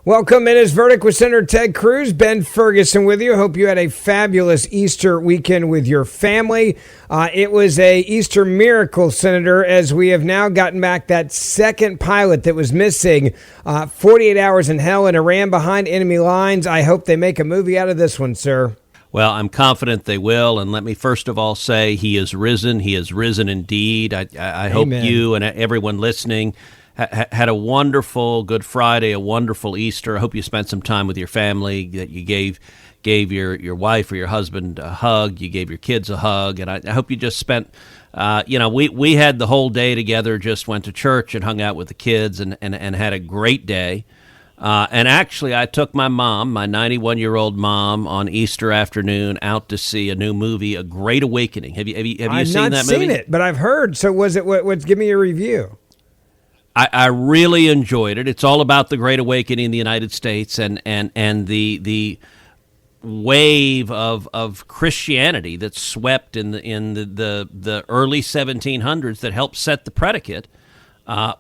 Welcome. It is Verdict with Senator Ted Cruz. Ben Ferguson with you. Hope you had a fabulous Easter weekend with your family. It was a Easter miracle, Senator, as we have now gotten back that second pilot that was missing. 48 hours in hell in Iran behind enemy lines. I hope they make a movie out of this one, sir. Well, I'm confident they will. And let me first of all say he is risen. He is risen indeed. I hope you and everyone listening had a wonderful Good Friday, a wonderful Easter. I hope you spent some time with your family, that you gave your wife or your husband a hug, you gave your kids a hug, and I hope you just spent, we had the whole day together, just went to church and hung out with the kids and had a great day. And actually, I took my mom, my 91-year-old mom, on Easter afternoon out to see a new movie, A Great Awakening. Have you seen that movie? I've not seen it, but I've heard. So was it? Give me a review. I really enjoyed it. It's all about the Great Awakening in the United States and the wave of Christianity that swept in the early 1700s that helped set the predicate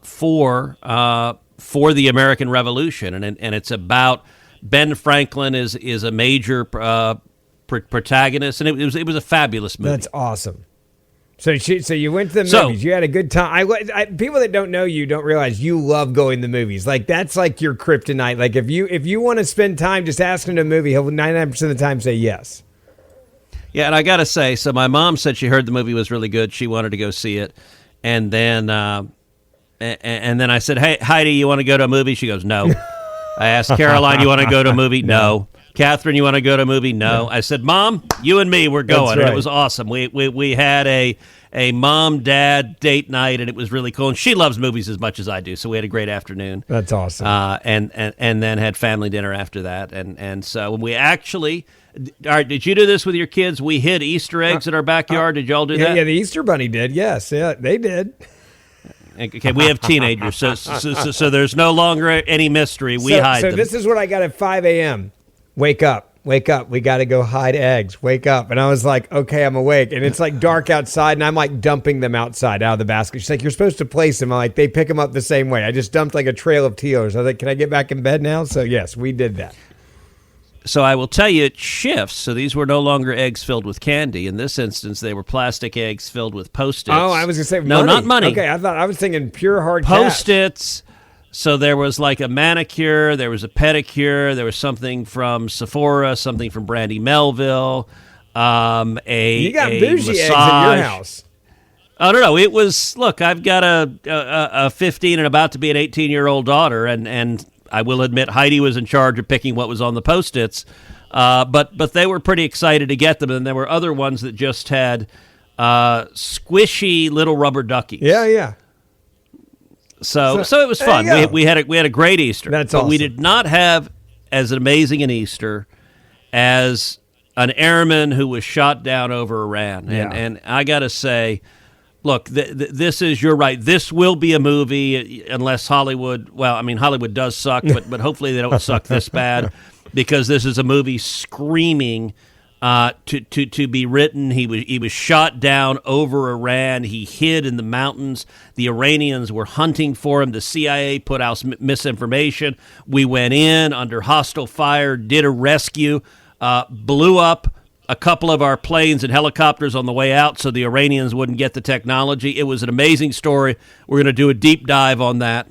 for the American Revolution, and it's about Ben Franklin is a major protagonist, and it was a fabulous movie. That's awesome. So you went to the movies. You had a good time. People that don't know you don't realize you love going to the movies. Like, that's like your kryptonite. Like, if you want to spend time just asking a movie, he'll 99% of the time say yes. Yeah, and I got to say, so my mom said she heard the movie was really good. She wanted to go see it. And then I said, "Hey, Heidi, you want to go to a movie?" She goes, "No." I asked Caroline, "You want to go to a movie?" No. Catherine, you want to go to a movie? No. I said, "Mom, you and me, we're going." Right. And it was awesome. We had a mom-dad date night, and it was really cool. And she loves movies as much as I do, so we had a great afternoon. That's awesome. And then had family dinner after that. And so we actually, all right, did you do this with your kids? We hid Easter eggs in our backyard. Did y'all do that? Yeah, the Easter Bunny did. Yes, yeah, they did. Okay, we have teenagers, so there's no longer any mystery. We hide them. So this is what I got at 5 a.m. Wake up. We got to go hide eggs. Wake up. And I was like, okay, I'm awake. And it's like dark outside, and I'm like dumping them outside out of the basket. She's like, you're supposed to place them. I'm like, they pick them up the same way. I just dumped like a trail of Tealers. I was like, can I get back in bed now? So yes, we did that. So I will tell you, it shifts. So these were no longer eggs filled with candy. In this instance, they were plastic eggs filled with Post-its. Oh, I was going to say no, money. Not money. Okay, I was thinking pure hard Post-its. So there was like a manicure, there was a pedicure, there was something from Sephora, something from Brandy Melville, You got bougie eggs in massage. your house. Oh, no. It was, look, I've got a 15 and about to be an 18-year-old daughter, and I will admit Heidi was in charge of picking what was on the Post-its, but they were pretty excited to get them, and there were other ones that just had squishy little rubber duckies. Yeah. So it was fun. We had a great Easter. That's but awesome. We did not have as amazing an Easter as an airman who was shot down over Iran. And I got to say, look, this is, you're right. This will be a movie unless Hollywood, well, I mean, Hollywood does suck, but hopefully they don't suck this bad, because this is a movie screaming to be written. He was shot down over Iran. He hid in the mountains. The Iranians were hunting for him. The CIA put out misinformation. We went in under hostile fire, did a rescue, blew up a couple of our planes and helicopters on the way out so the Iranians wouldn't get the technology. It was an amazing story. We're going to do a deep dive on that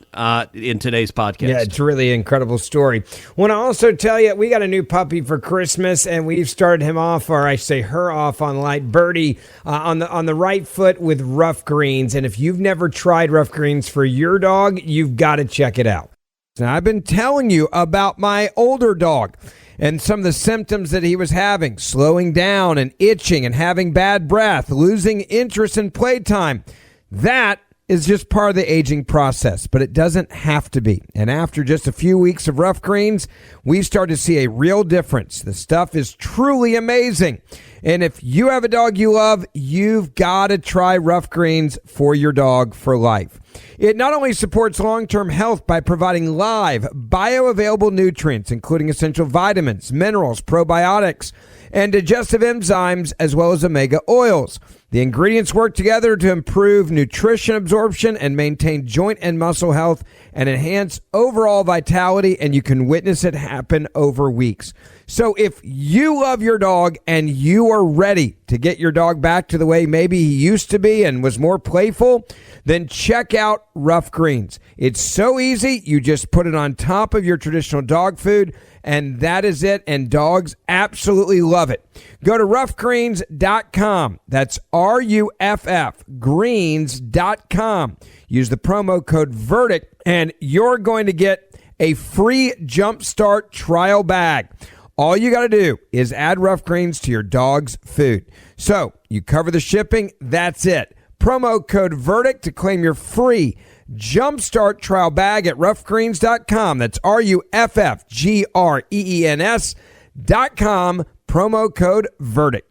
in today's podcast. Yeah, it's really an incredible story. Want to also tell you, we got a new puppy for Christmas, and we've started him off, or I say her off, on light birdie on the right foot with rough greens. And if you've never tried rough greens for your dog, you've got to check it out. Now, I've been telling you about my older dog and some of the symptoms that he was having: slowing down and itching and having bad breath, losing interest in playtime. That is just part of the aging process, but it doesn't have to be. And after just a few weeks of rough greens, we start to see a real difference. The stuff is truly amazing. And if you have a dog you love, you've got to try rough greens for your dog for life. It not only supports long-term health by providing live, bioavailable nutrients, including essential vitamins, minerals, probiotics, and digestive enzymes, as well as omega oils. The ingredients work together to improve nutrition absorption and maintain joint and muscle health and enhance overall vitality, and you can witness it happen over weeks. So if you love your dog and you are ready to get your dog back to the way maybe he used to be and was more playful, then check out Rough Greens. It's so easy. You just put it on top of your traditional dog food, and that is it, and dogs absolutely love it. Go to roughgreens.com. That's RUFF, greens.com. Use the promo code VERDICT, and you're going to get a free Jumpstart trial bag. All you got to do is add Rough Greens to your dog's food. So you cover the shipping, that's it. Promo code VERDICT to claim your free Jumpstart trial bag at roughgreens.com. That's RUFFGREENS.com. Promo code VERDICT.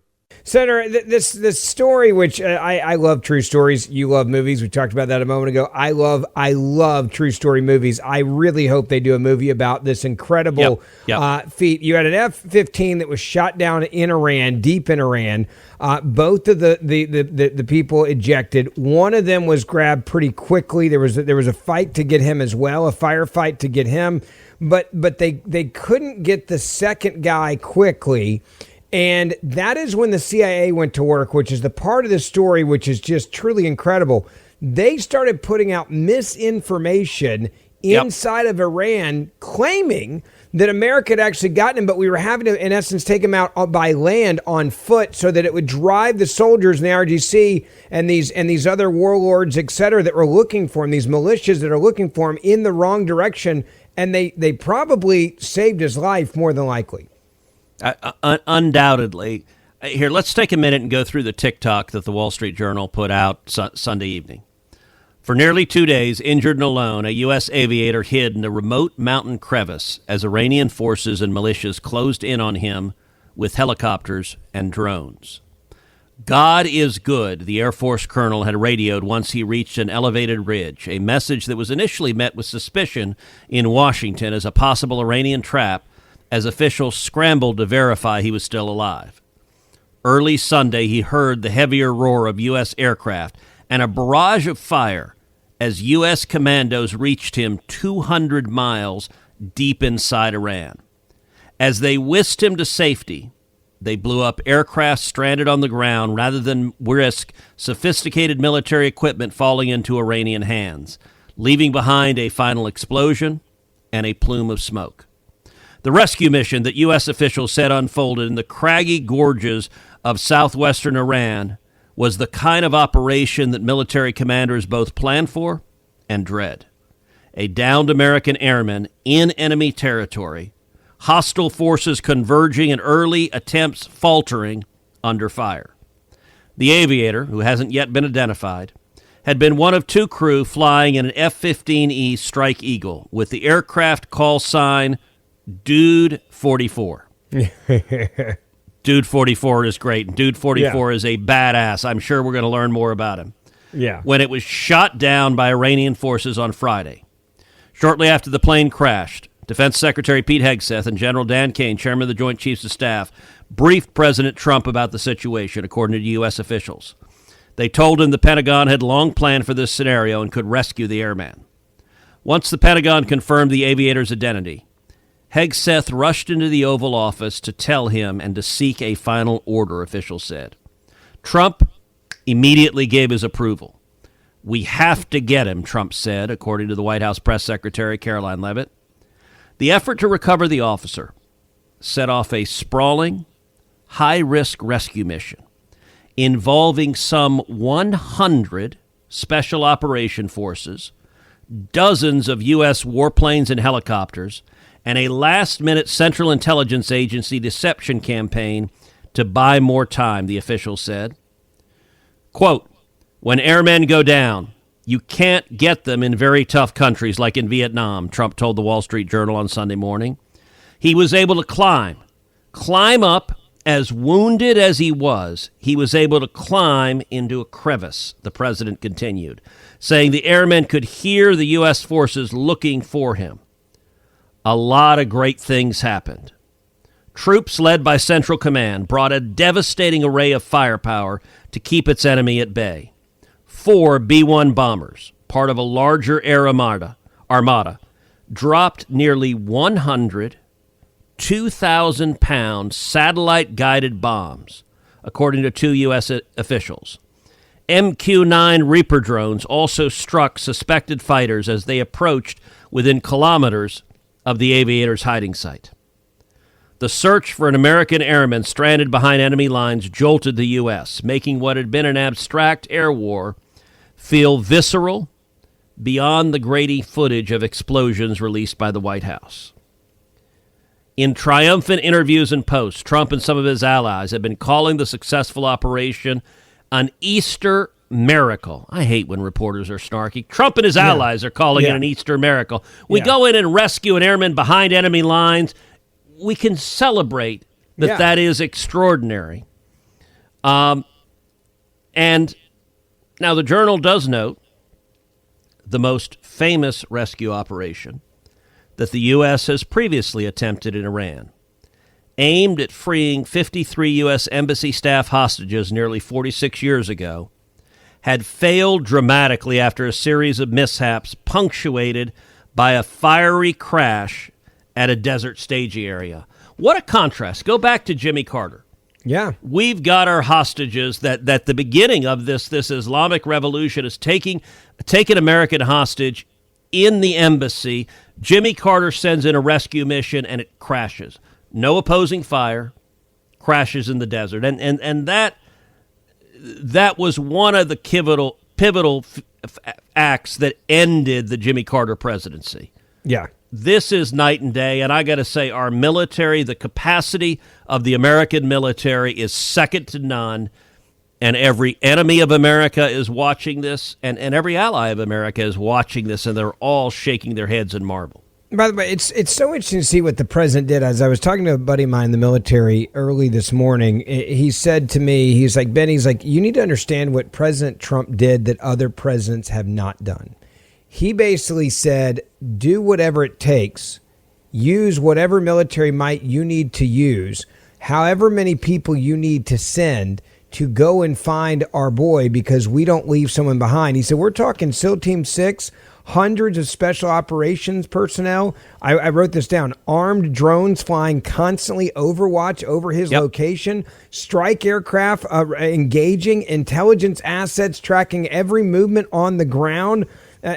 Senator, this story, which I love true stories. You love movies. We talked about that a moment ago. I love true story movies. I really hope they do a movie about this incredible feat. You had an F-15 that was shot down in Iran, deep in Iran. Both of the people ejected. One of them was grabbed pretty quickly. There was a fight to get him as well, a firefight to get him, but they couldn't get the second guy quickly. And that is when the CIA went to work, which is the part of the story which is just truly incredible. They started putting out misinformation inside of Iran, claiming that America had actually gotten him, but we were having to, in essence, take him out by land on foot so that it would drive the soldiers in the RGC and these other warlords, et cetera, that were looking for him, these militias that are looking for him, in the wrong direction. And they probably saved his life, more than likely. Undoubtedly. Here, let's take a minute and go through the TikTok that the Wall Street Journal put out Sunday evening. For nearly 2 days, injured and alone, a U.S. aviator hid in a remote mountain crevice as Iranian forces and militias closed in on him with helicopters and drones. God is good, the Air Force colonel had radioed once he reached an elevated ridge, a message that was initially met with suspicion in Washington as a possible Iranian trap, as officials scrambled to verify he was still alive. Early Sunday, he heard the heavier roar of U.S. aircraft and a barrage of fire as U.S. commandos reached him 200 miles deep inside Iran. As they whisked him to safety, they blew up aircraft stranded on the ground rather than risk sophisticated military equipment falling into Iranian hands, leaving behind a final explosion and a plume of smoke. The rescue mission that U.S. officials said unfolded in the craggy gorges of southwestern Iran was the kind of operation that military commanders both plan for and dread. A downed American airman in enemy territory, hostile forces converging and early attempts faltering under fire. The aviator, who hasn't yet been identified, had been one of two crew flying in an F-15E Strike Eagle with the aircraft call sign Dude 44. Dude 44 is great. Dude 44 is a badass. I'm sure we're going to learn more about him. Yeah. When it was shot down by Iranian forces on Friday. Shortly after the plane crashed, Defense Secretary Pete Hegseth and General Dan Kane, chairman of the Joint Chiefs of Staff, briefed President Trump about the situation, according to U.S. officials. They told him the Pentagon had long planned for this scenario and could rescue the airman. Once the Pentagon confirmed the aviator's identity, Hegseth rushed into the Oval Office to tell him and to seek a final order, officials said. Trump immediately gave his approval. We have to get him, Trump said, according to the White House press secretary Caroline Leavitt. The effort to recover the officer set off a sprawling, high-risk rescue mission involving some 100 special operation forces, dozens of U.S. warplanes and helicopters, and a last-minute Central Intelligence Agency deception campaign to buy more time, the official said. Quote, when airmen go down, you can't get them in very tough countries like in Vietnam, Trump told the Wall Street Journal on Sunday morning. He was able to climb up As wounded as he was able to climb into a crevice, the president continued, saying the airmen could hear the U.S. forces looking for him. A lot of great things happened. Troops led by Central Command brought a devastating array of firepower to keep its enemy at bay. 4 B-1 bombers, part of a larger air armada, dropped nearly 100 2,000-pound satellite-guided bombs, according to 2 U.S. officials. MQ-9 Reaper drones also struck suspected fighters as they approached within kilometers of the aviator's hiding site. The search for an American airman stranded behind enemy lines jolted the U.S., making what had been an abstract air war feel visceral beyond the grainy footage of explosions released by the White House. In triumphant interviews and posts, Trump and some of his allies have been calling the successful operation an Easter miracle. I hate when reporters are snarky. Trump and his allies are calling it an Easter miracle. We go in and rescue an airman behind enemy lines. We can celebrate that is extraordinary. And now the Journal does note the most famous rescue operation that the U.S. has previously attempted in Iran, aimed at freeing 53 U.S. embassy staff hostages nearly 46 years ago, had failed dramatically after a series of mishaps punctuated by a fiery crash at a desert staging area. What a contrast. Go back to Jimmy Carter. Yeah. We've got our hostages that the beginning of this Islamic revolution is taking American hostage in the embassy. Jimmy Carter sends in a rescue mission and it crashes. No opposing fire, crashes in the desert. And that was one of the pivotal acts that ended the Jimmy Carter presidency. Yeah. This is night and day, and I got to say our military, the capacity of the American military is second to none. And every enemy of America is watching this, and every ally of America is watching this, and they're all shaking their heads in marvel. By the way, it's so interesting to see what the president did. As I was talking to a buddy of mine in the military early this morning, he said to me, he's like, Ben, you need to understand what President Trump did that other presidents have not done. He basically said, do whatever it takes, use whatever military might you need to use, however many people you need to send to go and find our boy, because we don't leave someone behind. He said, we're talking SEAL Team 6, hundreds of special operations personnel. I wrote this down. Armed drones flying constantly overwatch over his location, strike aircraft engaging, intelligence assets tracking every movement on the ground.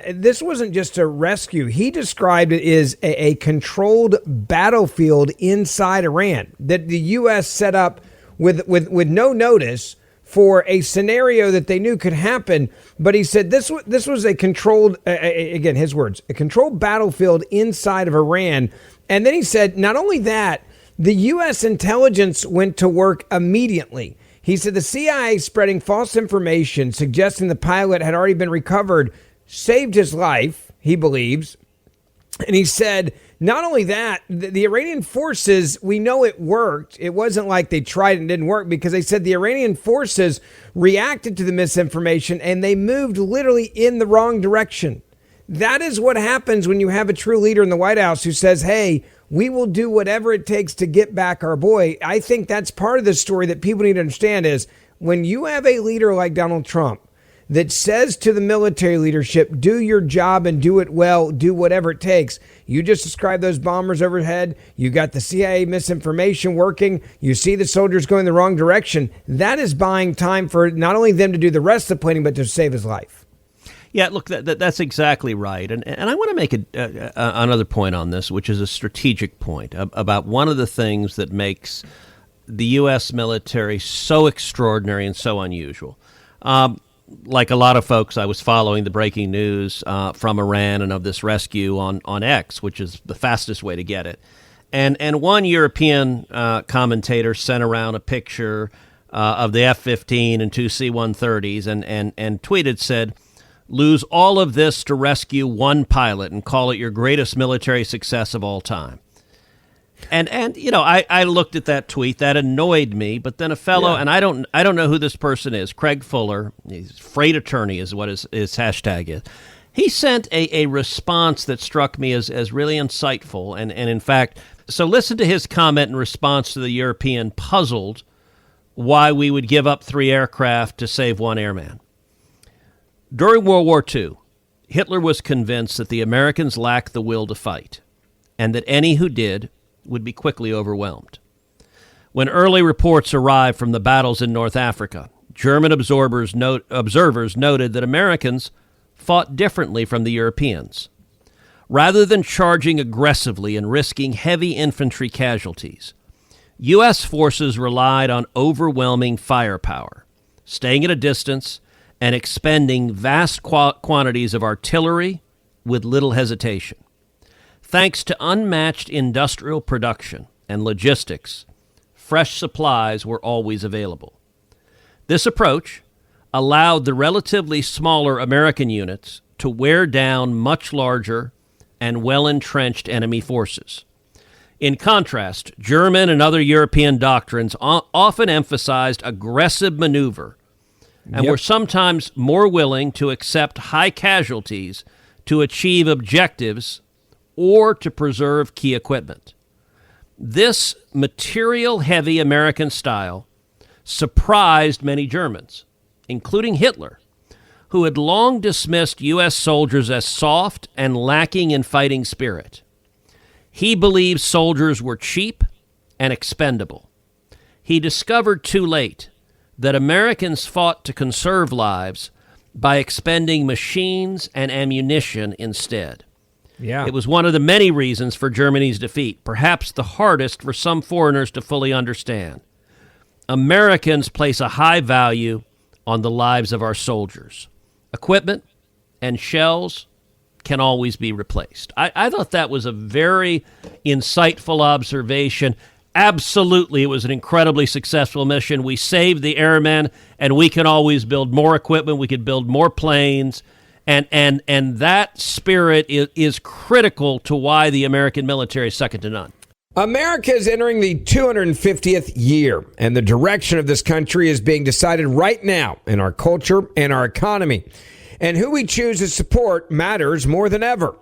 This wasn't just a rescue. He described it as a controlled battlefield inside Iran that the U.S. set up with no notice for a scenario that they knew could happen. But he said this was a controlled, again, his words, a controlled battlefield inside of Iran. And then he said, not only that, the U.S. intelligence went to work immediately. He said the CIA spreading false information suggesting the pilot had already been recovered saved his life, he believes. And he said, not only that, the Iranian forces, we know it worked. It wasn't like they tried and didn't work, because they said the Iranian forces reacted to the misinformation and they moved literally in the wrong direction. That is what happens when you have a true leader in the White House who says, hey, we will do whatever it takes to get back our boy. I think that's part of the story that people need to understand is when you have a leader like Donald Trump that says to the military leadership, do your job and do it well, do whatever it takes. You just described those bombers overhead. You got the CIA misinformation working. You see the soldiers going the wrong direction. That is buying time for not only them to do the rest of the planning, but to save his life. Yeah, look, that's exactly right. And I want to make another point on this, which is a strategic point about one of the things that makes the U.S. military so extraordinary and so unusual. Like a lot of folks, I was following the breaking news from Iran and of this rescue on X, which is the fastest way to get it. And one European commentator sent around a picture of the F-15 and 2 C-130s and tweeted, said, lose all of this to rescue one pilot and call it your greatest military success of all time. And I looked at that tweet. That annoyed me. But then a fellow, and I don't know who this person is, Craig Fuller, he's freight attorney is what his hashtag is. He sent a response that struck me as really insightful. And in fact, so listen to his comment in response to the European puzzled why we would give up 3 aircraft to save 1 airman. During World War II, Hitler was convinced that the Americans lacked the will to fight, and that any who did would be quickly overwhelmed. When early reports arrived from the battles in North Africa, German observers noted that Americans fought differently from the Europeans. Rather than charging aggressively and risking heavy infantry casualties, U.S. forces relied on overwhelming firepower, staying at a distance and expending vast quantities of artillery with little hesitation. Thanks to unmatched industrial production and logistics, fresh supplies were always available. This approach allowed the relatively smaller American units to wear down much larger and well-entrenched enemy forces. In contrast, German and other European doctrines often emphasized aggressive maneuver and were sometimes more willing to accept high casualties to achieve objectives or to preserve key equipment. This material-heavy American style surprised many Germans, including Hitler, who had long dismissed U.S. soldiers as soft and lacking in fighting spirit. He believed soldiers were cheap and expendable. He discovered too late that Americans fought to conserve lives by expending machines and ammunition instead. Yeah. It was one of the many reasons for Germany's defeat, perhaps the hardest for some foreigners to fully understand. Americans place a high value on the lives of our soldiers. Equipment and shells can always be replaced. I thought that was a very insightful observation. Absolutely, it was an incredibly successful mission. We saved the airmen, and we can always build more equipment. We could build more planes. And that spirit is critical to why the American military is second to none. America is entering the 250th year, and the direction of this country is being decided right now in our culture and our economy. And who we choose to support matters more than ever.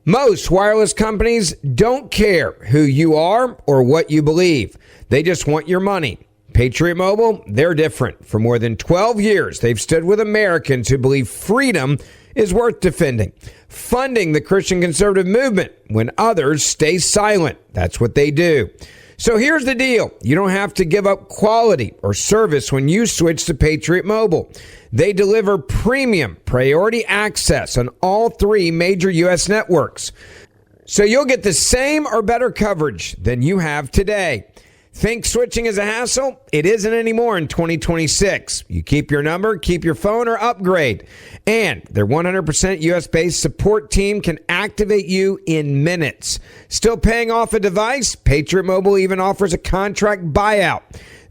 Most wireless companies don't care who you are or what you believe. They just want your money. Patriot Mobile, they're different. For more than 12 years, they've stood with Americans who believe freedom is worth defending, funding the Christian conservative movement when others stay silent. That's what they do. So here's the deal. You don't have to give up quality or service when you switch to Patriot Mobile. They deliver premium priority access on all 3 major U.S. networks. So you'll get the same or better coverage than you have today. Think switching is a hassle? It isn't anymore in 2026. You keep your number, keep your phone, or upgrade. And their 100% U.S.-based support team can activate you in minutes. Still paying off a device? Patriot Mobile even offers a contract buyout.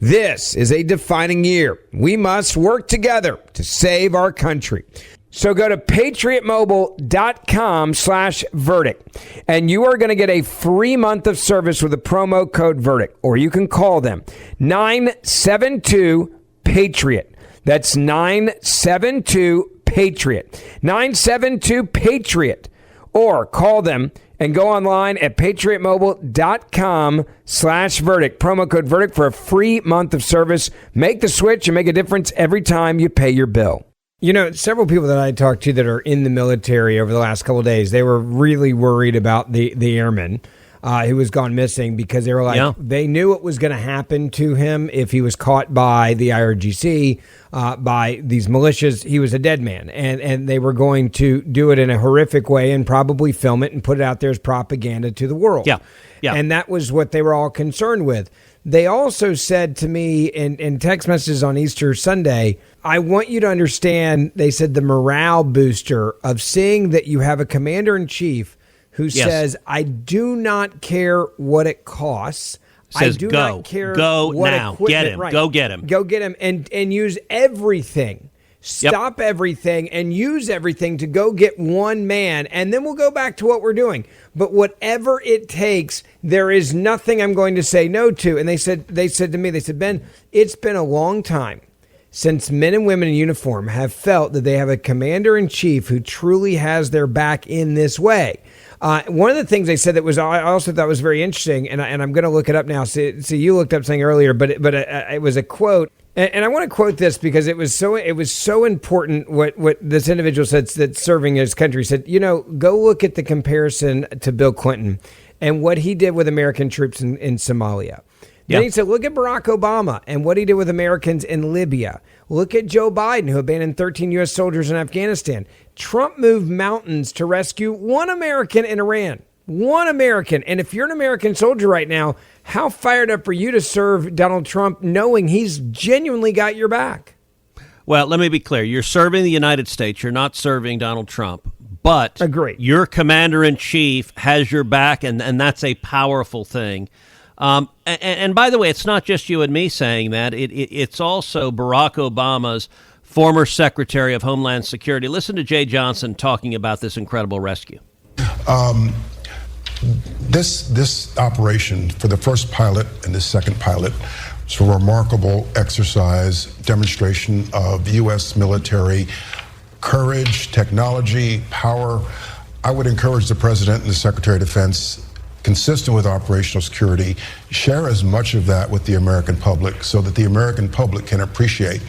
This is a defining year. We must work together to save our country. So go to patriotmobile.com/verdict, and you are going to get a free month of service with the promo code verdict, or you can call them 972-PATRIOT. That's 972-PATRIOT. 972-PATRIOT. Or call them and go online at patriotmobile.com/verdict. Promo code verdict for a free month of service. Make the switch and make a difference every time you pay your bill. You know, several people that I talked to that are in the military over the last couple of days, they were really worried about the airman who was gone missing, because they were like, they knew what was going to happen to him if he was caught by the IRGC, by these militias. He was a dead man, and they were going to do it in a horrific way and probably film it and put it out there as propaganda to the world. Yeah. And that was what they were all concerned with. They also said to me in text messages on Easter Sunday, I want you to understand, they said, the morale booster of seeing that you have a commander-in-chief who says, I do not care what it costs. Says, I do not care go what now. Equipment, get him. right. Go get him. Go get him and use everything stop everything and use everything to go get one man, and then we'll go back to what we're doing. But whatever it takes, there is nothing I'm going to say no to. And they said to me, Ben, it's been a long time since men and women in uniform have felt that they have a commander-in-chief who truly has their back in this way. One of the things they said that I also thought was very interesting, and I'm going to look it up now. So you looked up something earlier, but it was a quote, and I want to quote this because it was so important. What this individual said that's serving his country said, go look at the comparison to Bill Clinton and what he did with American troops in Somalia. Then he said, look at Barack Obama and what he did with Americans in Libya. Look at Joe Biden, who abandoned 13 U.S. soldiers in Afghanistan. Trump moved mountains to rescue one American in Iran. One American. And if you're an American soldier right now, how fired up are you to serve Donald Trump knowing he's genuinely got your back? Well, let me be clear. You're serving the United States. You're not serving Donald Trump. But your commander-in-chief has your back, and that's a powerful thing. And by the way, it's not just you and me saying that. It's also Barack Obama's former Secretary of Homeland Security. Listen to Jay Johnson talking about this incredible rescue. This operation for the first pilot and the second pilot was a remarkable exercise, demonstration of U.S. military courage, technology, power. I would encourage the President and the Secretary of Defense, consistent with operational security, share as much of that with the American public so that the American public can appreciate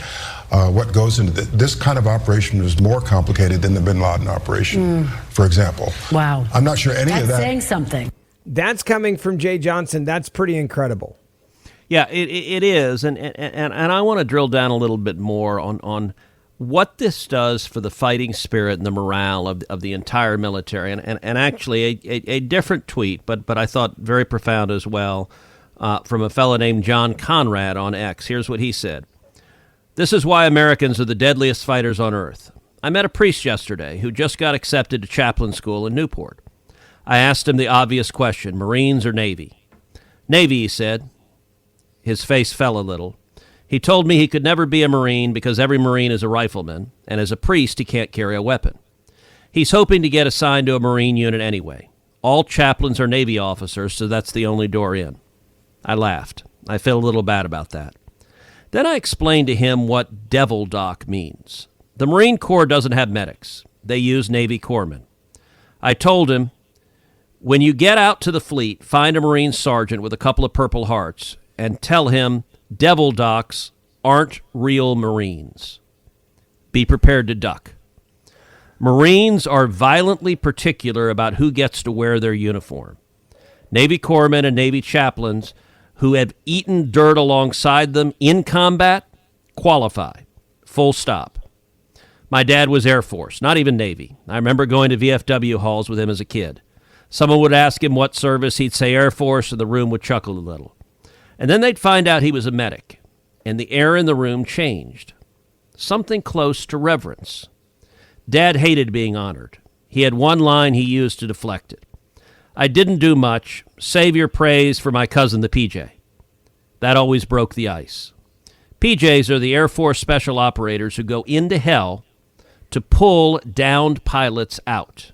what goes into this kind of operation is more complicated than the bin Laden operation, for example. Wow. I'm not sure any of that. That's saying something. That's coming from Jay Johnson. That's pretty incredible. Yeah, it is. And I want to drill down a little bit more on what this does for the fighting spirit and the morale of the entire military. And actually a different tweet, but I thought very profound as well, from a fellow named John Conrad on X. Here's what he said. This is why Americans are the deadliest fighters on earth. I met a priest yesterday who just got accepted to chaplain school in Newport. I asked him the obvious question, Marines or Navy? Navy, he said. His face fell a little. He told me he could never be a Marine because every Marine is a rifleman, and as a priest, he can't carry a weapon. He's hoping to get assigned to a Marine unit anyway. All chaplains are Navy officers, so that's the only door in. I laughed. I feel a little bad about that. Then I explained to him what devil doc means. The Marine Corps doesn't have medics. They use Navy corpsmen. I told him, when you get out to the fleet, find a Marine sergeant with a couple of Purple Hearts and tell him devil docs aren't real Marines. Be prepared to duck. Marines are violently particular about who gets to wear their uniform. Navy corpsmen and Navy chaplains who have eaten dirt alongside them in combat qualify. Full stop. My dad was Air Force, not even Navy. I remember going to VFW halls with him as a kid. Someone would ask him what service, he'd say Air Force, and the room would chuckle a little. And then they'd find out he was a medic, and the air in the room changed. Something close to reverence. Dad hated being honored. He had one line he used to deflect it. I didn't do much. Save your praise for my cousin, the PJ. That always broke the ice. PJs are the Air Force special operators who go into hell to pull downed pilots out.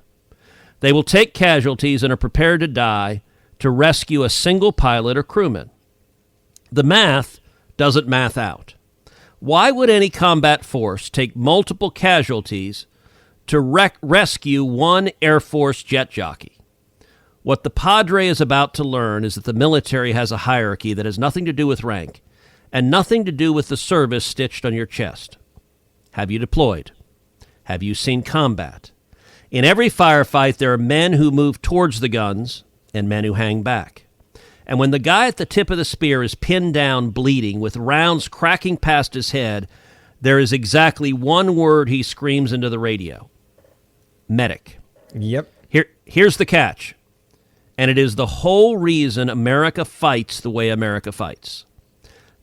They will take casualties and are prepared to die to rescue a single pilot or crewman. The math doesn't math out. Why would any combat force take multiple casualties to rescue one Air Force jet jockey? What the Padre is about to learn is that the military has a hierarchy that has nothing to do with rank and nothing to do with the service stitched on your chest. Have you deployed? Have you seen combat? In every firefight, there are men who move towards the guns and men who hang back. And when the guy at the tip of the spear is pinned down, bleeding, with rounds cracking past his head, there is exactly one word he screams into the radio. Medic. Yep. Here's the catch. And it is the whole reason America fights the way America fights.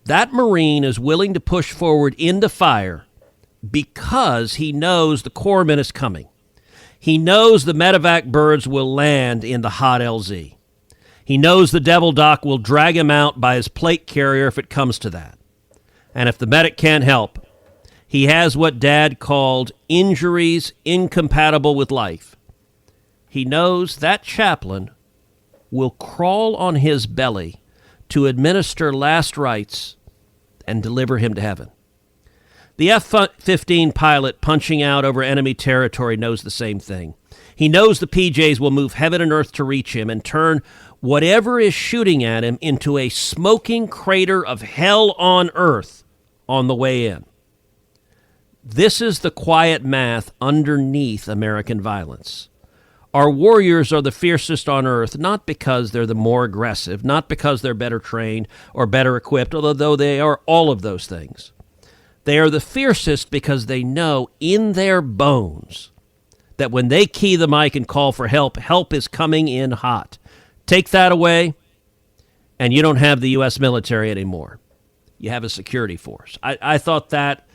That Marine is willing to push forward into fire because he knows the corpsman is coming. He knows the medevac birds will land in the hot LZ. He knows the devil doc will drag him out by his plate carrier if it comes to that. And if the medic can't help, He has what Dad called injuries incompatible with life. He knows that chaplain will crawl on his belly to administer last rites and deliver him to heaven. The F-15 pilot punching out over enemy territory knows the same thing. He knows the PJs will move heaven and earth to reach him and turn whatever is shooting at him into a smoking crater of hell on earth on the way in. This is the quiet math underneath American violence. Our warriors are the fiercest on earth, not because they're the more aggressive, not because they're better trained or better equipped, although they are all of those things. They are the fiercest because they know in their bones that when they key the mic and call for help, help is coming in hot. Take that away, and you don't have the U.S. military anymore. You have a security force. I thought that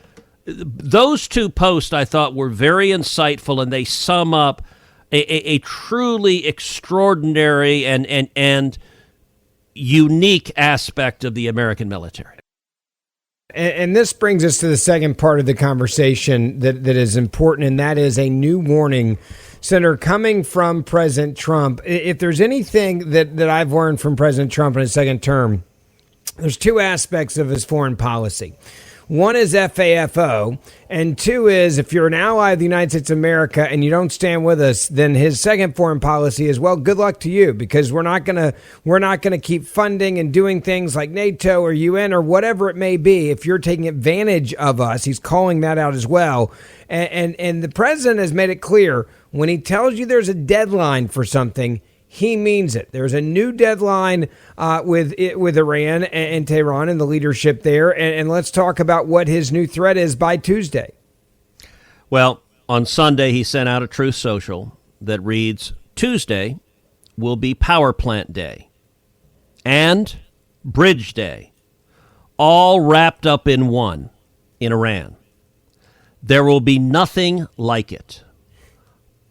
those two posts I thought were very insightful, and they sum up a truly extraordinary and unique aspect of the American military. And this brings us to the second part of the conversation that is important, and that is a new warning, Senator, coming from President Trump. If there's anything that I've learned from President Trump in his second term, there's two aspects of his foreign policy. One is FAFO, and two is if you're an ally of the United States of America and you don't stand with us, then his second foreign policy is, well, good luck to you, because we're not gonna keep funding and doing things like NATO or UN or whatever it may be. If you're taking advantage of us, he's calling that out as well. And the president has made it clear when he tells you there's a deadline for something, he means it. There's a new deadline with Iran and Tehran and the leadership there. And let's talk about what his new threat is by Tuesday. Well, on Sunday, he sent out a Truth Social that reads, Tuesday will be Power Plant Day and Bridge Day, all wrapped up in one in Iran. There will be nothing like it.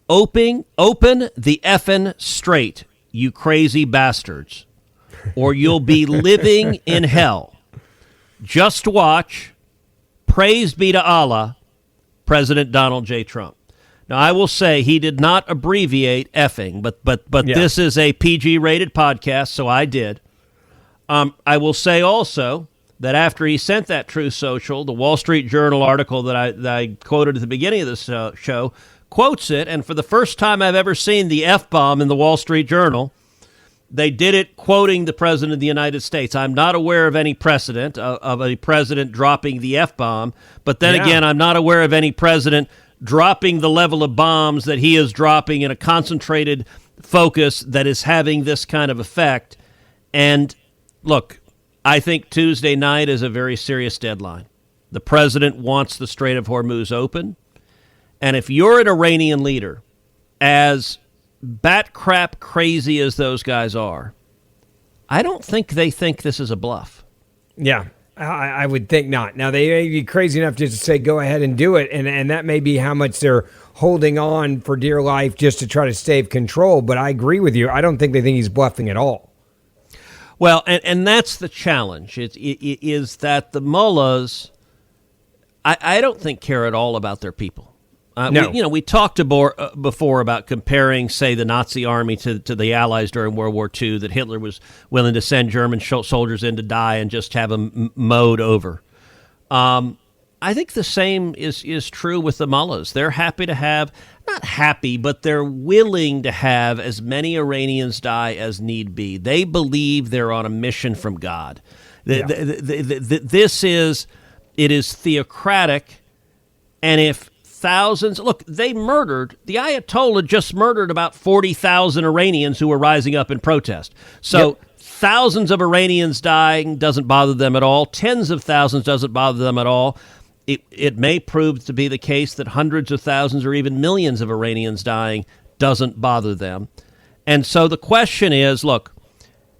Open the effing Strait, you crazy bastards, or you'll be living in hell. Just watch. Praise be to Allah, President Donald J. Trump. Now, I will say he did not abbreviate effing, but yeah. This is a PG-rated podcast, so I did. I will say also that after he sent that Truth Social, the Wall Street Journal article that I quoted at the beginning of this show quotes it, and for the first time I've ever seen the F-bomb in the Wall Street Journal, they did it quoting the President of the United States. I'm not aware of any precedent of a president dropping the F-bomb, but then again, I'm not aware of any president dropping the level of bombs that he is dropping in a concentrated focus that is having this kind of effect. And look, I think Tuesday night is a very serious deadline. The president wants the Strait of Hormuz open. And if you're an Iranian leader, as bat crap crazy as those guys are, I don't think they think this is a bluff. Yeah, I would think not. Now, they may be crazy enough just to say, go ahead and do it. And that may be how much they're holding on for dear life just to try to save control. But I agree with you. I don't think they think he's bluffing at all. Well, and that's the challenge. It is that the mullahs, I don't think care at all about their people. No. We talked before about comparing, say, the Nazi army to the Allies during World War II, that Hitler was willing to send German soldiers in to die and just have them mowed over. I think the same is true with the mullahs. They're happy to have, not happy, but they're willing to have as many Iranians die as need be. They believe they're on a mission from God. It is theocratic, and if thousands. Look, the Ayatollah just murdered about 40,000 Iranians who were rising up in protest. So thousands of Iranians dying doesn't bother them at all. Tens of thousands doesn't bother them at all. It may prove to be the case that hundreds of thousands or even millions of Iranians dying doesn't bother them. And so the question is, look,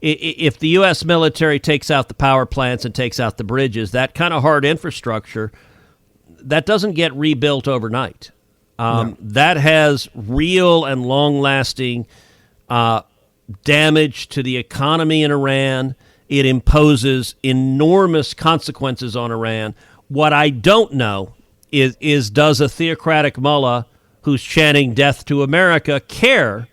if the U.S. military takes out the power plants and takes out the bridges, that kind of hard infrastructure, that doesn't get rebuilt overnight. That has real and long-lasting damage to the economy in Iran. It imposes enormous consequences on Iran. What I don't know does a theocratic mullah who's chanting death to America care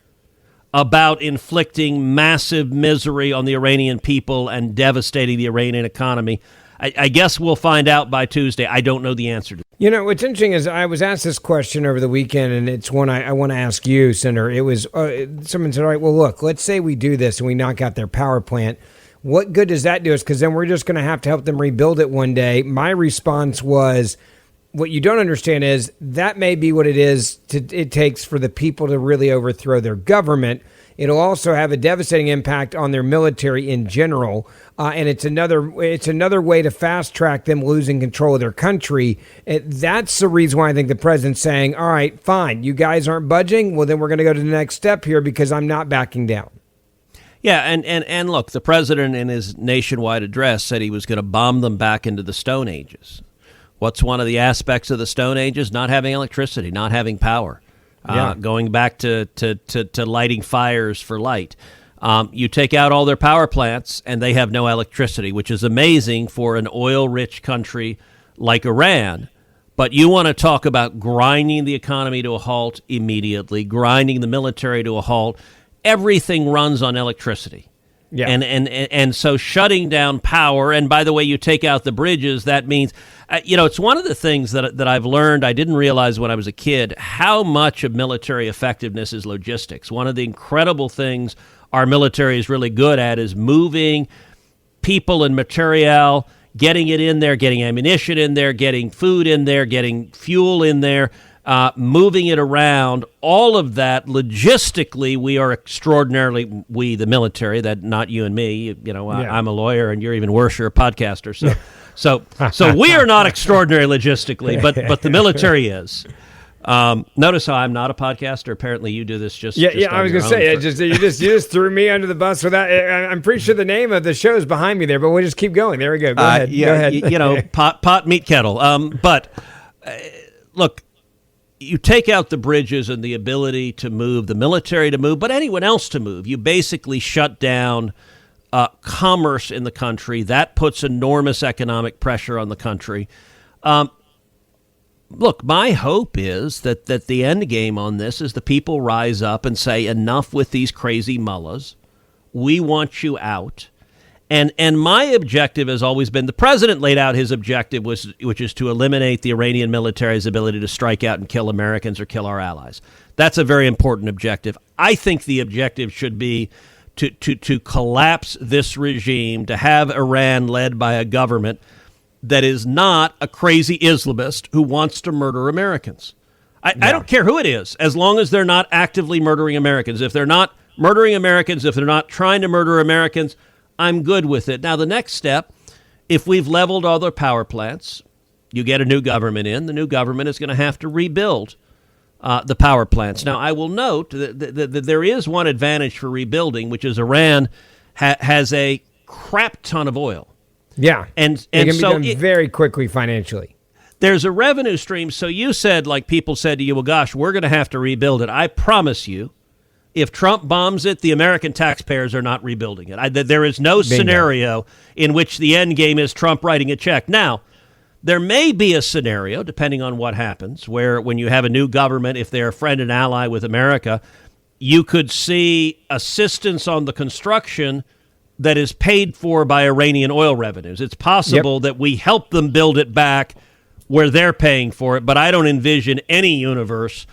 about inflicting massive misery on the Iranian people and devastating the Iranian economy? I guess we'll find out by Tuesday. I don't know the answer to that. You know, what's interesting is I was asked this question over the weekend, and it's one I want to ask you, Senator. It was someone said, all right, well, look, let's say we do this and we knock out their power plant. What good does that do us? Because then we're just going to have to help them rebuild it one day. My response was, what you don't understand is that may be what it takes for the people to really overthrow their government. It'll also have a devastating impact on their military in general, and it's another way to fast track them losing control of their country. That's the reason why I think the president's saying, all right, fine, you guys aren't budging, well, then we're going to go to the next step here because I'm not backing down. Yeah, and look, the president in his nationwide address said he was going to bomb them back into the Stone Ages. What's one of the aspects of the Stone Ages? Not having electricity, not having power. Going back to lighting fires for light. You take out all their power plants and they have no electricity, which is amazing for an oil-rich country like Iran. But you want to talk about grinding the economy to a halt immediately, grinding the military to a halt. Everything runs on electricity. Yeah. And so shutting down power, and by the way, you take out the bridges, that means, it's one of the things that I've learned, I didn't realize when I was a kid, how much of military effectiveness is logistics. One of the incredible things our military is really good at is moving people and material, getting it in there, getting ammunition in there, getting food in there, getting fuel in there. Moving it around, all of that logistically, we are extraordinarily, we the military, that not you and me, I'm a lawyer and you're even worse, you're a podcaster. So we are not extraordinary logistically, but the military is. Notice how I'm not a podcaster. Apparently you do this just I was going to say, you just threw me under the bus without, I'm pretty sure the name of the show is behind me there, but we'll just keep going. There we go. Go ahead. Go ahead. Pot, meat, kettle. But look, you take out the bridges and the ability to move, the military to move, but anyone else to move. You basically shut down commerce in the country. That puts enormous economic pressure on the country. Look, my hope is that the end game on this is the people rise up and say, enough with these crazy mullahs. We want you out. And my objective has always been, the president laid out his objective, which is to eliminate the Iranian military's ability to strike out and kill Americans or kill our allies. That's a very important objective. I think the objective should be to collapse this regime, to have Iran led by a government that is not a crazy Islamist who wants to murder Americans. I don't care who it is, as long as they're not actively murdering Americans. If they're not murdering Americans, if they're not trying to murder Americans, I'm good with it. Now, the next step, if we've leveled all their power plants, you get a new government in, the new government is going to have to rebuild the power plants. Now, I will note that there is one advantage for rebuilding, which is Iran has a crap ton of oil. Yeah, and it can be so done very quickly financially. There's a revenue stream. So you said, like people said to you, well, gosh, we're going to have to rebuild it. I promise you, if Trump bombs it, the American taxpayers are not rebuilding it. There is no scenario in which the end game is Trump writing a check. Now, there may be a scenario, depending on what happens, where when you have a new government, if they're a friend and ally with America, you could see assistance on the construction that is paid for by Iranian oil revenues. It's possible that we help them build it back where they're paying for it, but I don't envision any universe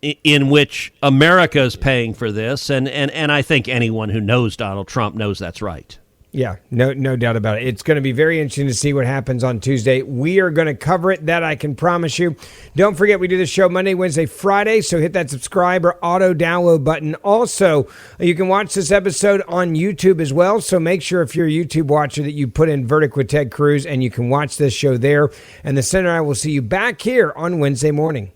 in which America is paying for this, and I think anyone who knows Donald Trump knows that's right. Yeah, no doubt about it. It's going to be very interesting to see what happens on Tuesday. We are going to cover it, that I can promise you. Don't forget, we do this show Monday, Wednesday, Friday, so hit that subscribe or auto-download button. Also, you can watch this episode on YouTube as well, so make sure if you're a YouTube watcher that you put in Verdict with Ted Cruz, and you can watch this show there. And the Senator and I will see you back here on Wednesday morning.